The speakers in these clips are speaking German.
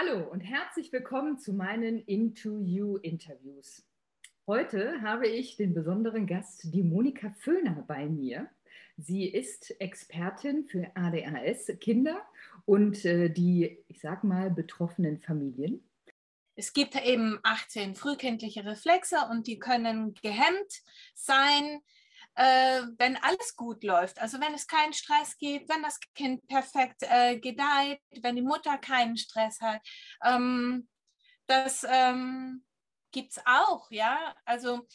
Hallo und herzlich willkommen zu meinen Into You Interviews. Heute habe ich den besonderen Gast, die Monika Föhner, bei mir. Sie ist Expertin für ADHS-Kinder und die, ich sag mal, betroffenen Familien. Es gibt eben 18 frühkindliche Reflexe und die können gehemmt sein, wenn alles gut läuft. Also wenn es keinen Stress gibt, wenn das Kind perfekt gedeiht, wenn die Mutter keinen Stress hat. Das gibt es auch, ja. Also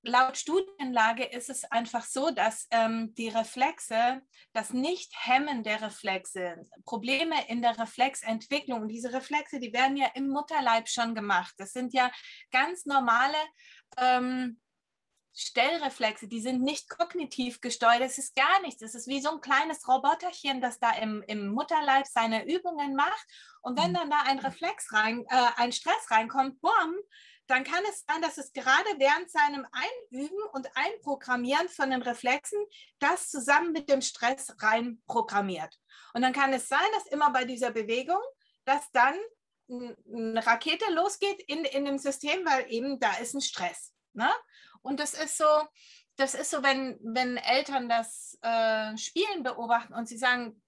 laut Studienlage ist es einfach so, dass die Reflexe, das Nicht-Hemmen der Reflexe, Probleme in der Reflexentwicklung, diese Reflexe, die werden ja im Mutterleib schon gemacht. Das sind ja ganz normale Stellreflexe, die sind nicht kognitiv gesteuert, es ist gar nichts. Es ist wie so ein kleines Roboterchen, das da im Mutterleib seine Übungen macht. Und wenn dann da ein Stress reinkommt, bumm, dann kann es sein, dass es gerade während seinem Einüben und Einprogrammieren von den Reflexen das zusammen mit dem Stress reinprogrammiert. Und dann kann es sein, dass immer bei dieser Bewegung, dass dann eine Rakete losgeht in dem System, weil eben da ist ein Stress. Ne? Und das ist so, wenn Eltern das Spielen beobachten und sie sagen,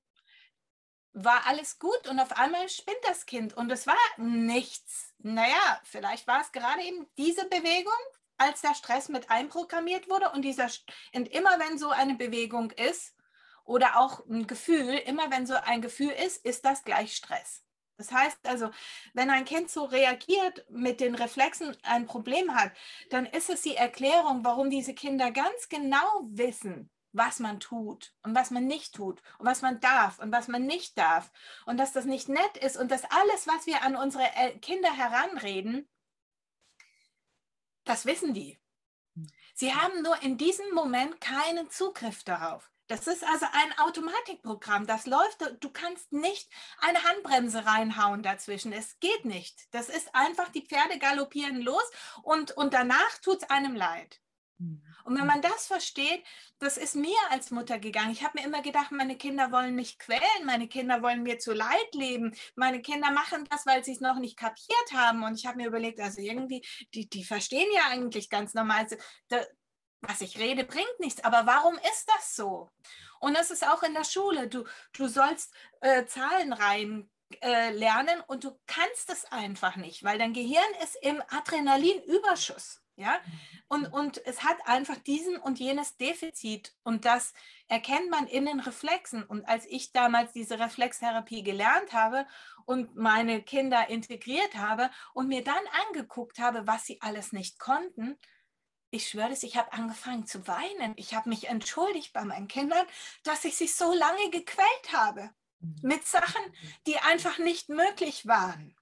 war alles gut und auf einmal spinnt das Kind und es war nichts. Naja, vielleicht war es gerade eben diese Bewegung, als der Stress mit einprogrammiert wurde und immer wenn so eine Bewegung ist oder auch ein Gefühl, immer wenn so ein Gefühl ist das gleich Stress. Das heißt also, wenn ein Kind so reagiert, mit den Reflexen ein Problem hat, dann ist es die Erklärung, warum diese Kinder ganz genau wissen, was man tut und was man nicht tut und was man darf und was man nicht darf und dass das nicht nett ist und dass alles, was wir an unsere Kinder heranreden, das wissen die. Sie haben nur in diesem Moment keinen Zugriff darauf. Das ist also ein Automatikprogramm, das läuft, du kannst nicht eine Handbremse reinhauen dazwischen, es geht nicht. Das ist einfach, die Pferde galoppieren los und danach tut es einem leid. Und wenn man das versteht, das ist mir als Mutter gegangen. Ich habe mir immer gedacht, meine Kinder wollen mich quälen, meine Kinder wollen mir zu Leid leben, meine Kinder machen das, weil sie es noch nicht kapiert haben. Und ich habe mir überlegt, also irgendwie, die verstehen ja eigentlich ganz normal, was ich rede, bringt nichts. Aber warum ist das so? Und das ist auch in der Schule. Du sollst Zahlenreihen lernen und du kannst es einfach nicht, weil dein Gehirn ist im Adrenalinüberschuss. Ja? Und es hat einfach diesen und jenes Defizit und das erkennt man in den Reflexen. Und als ich damals diese Reflextherapie gelernt habe und meine Kinder integriert habe und mir dann angeguckt habe, was sie alles nicht konnten, ich schwöre es, ich habe angefangen zu weinen. Ich habe mich entschuldigt bei meinen Kindern, dass ich sie so lange gequält habe mit Sachen, die einfach nicht möglich waren,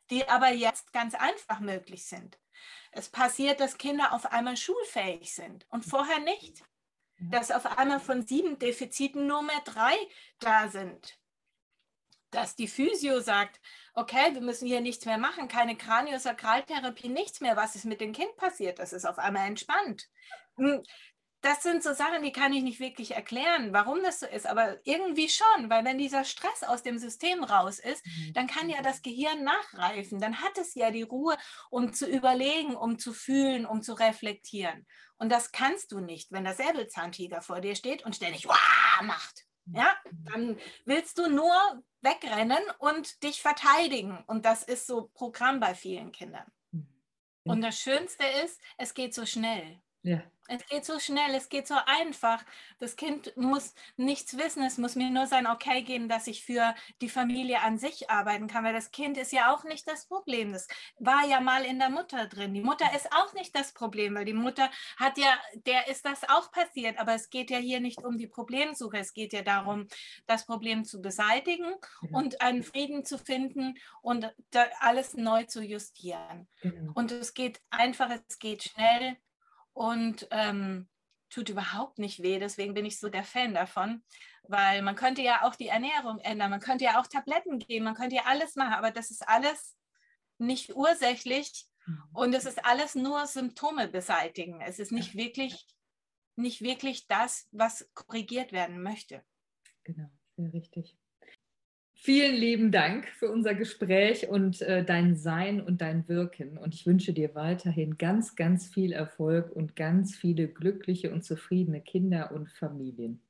die aber jetzt ganz einfach möglich sind. Es passiert, dass Kinder auf einmal schulfähig sind und vorher nicht. Dass auf einmal von 7 Defiziten nur mehr 3 da sind. Dass die Physio sagt, okay, wir müssen hier nichts mehr machen, keine Kraniosakraltherapie, nichts mehr. Was ist mit dem Kind passiert? Das ist auf einmal entspannt. Das sind so Sachen, die kann ich nicht wirklich erklären, warum das so ist, aber irgendwie schon, weil wenn dieser Stress aus dem System raus ist, dann kann ja das Gehirn nachreifen, dann hat es ja die Ruhe, um zu überlegen, um zu fühlen, um zu reflektieren. Und das kannst du nicht, wenn der Säbelzahntiger vor dir steht und ständig Wah! Macht. Ja, dann willst du nur wegrennen und dich verteidigen. Und das ist so Programm bei vielen Kindern. Und das Schönste ist, es geht so schnell. Ja. Es geht so schnell, es geht so einfach. Das Kind muss nichts wissen, es muss mir nur sein Okay geben, dass ich für die Familie an sich arbeiten kann, weil das Kind ist ja auch nicht das Problem. Das war ja mal in der Mutter drin. Die Mutter ist auch nicht das Problem, weil die Mutter hat ja, der ist das auch passiert, aber es geht ja hier nicht um die Problemsuche, es geht ja darum, das Problem zu beseitigen und einen Frieden zu finden und alles neu zu justieren. Genau. Und es geht einfach, es geht schnell. Und tut überhaupt nicht weh. Deswegen bin ich so der Fan davon, weil man könnte ja auch die Ernährung ändern, man könnte ja auch Tabletten geben, man könnte ja alles machen, aber das ist alles nicht ursächlich und es ist alles nur Symptome beseitigen. Es ist nicht wirklich das, was korrigiert werden möchte. Genau, sehr richtig. Vielen lieben Dank für unser Gespräch und dein Sein und dein Wirken. Und ich wünsche dir weiterhin ganz, ganz viel Erfolg und ganz viele glückliche und zufriedene Kinder und Familien.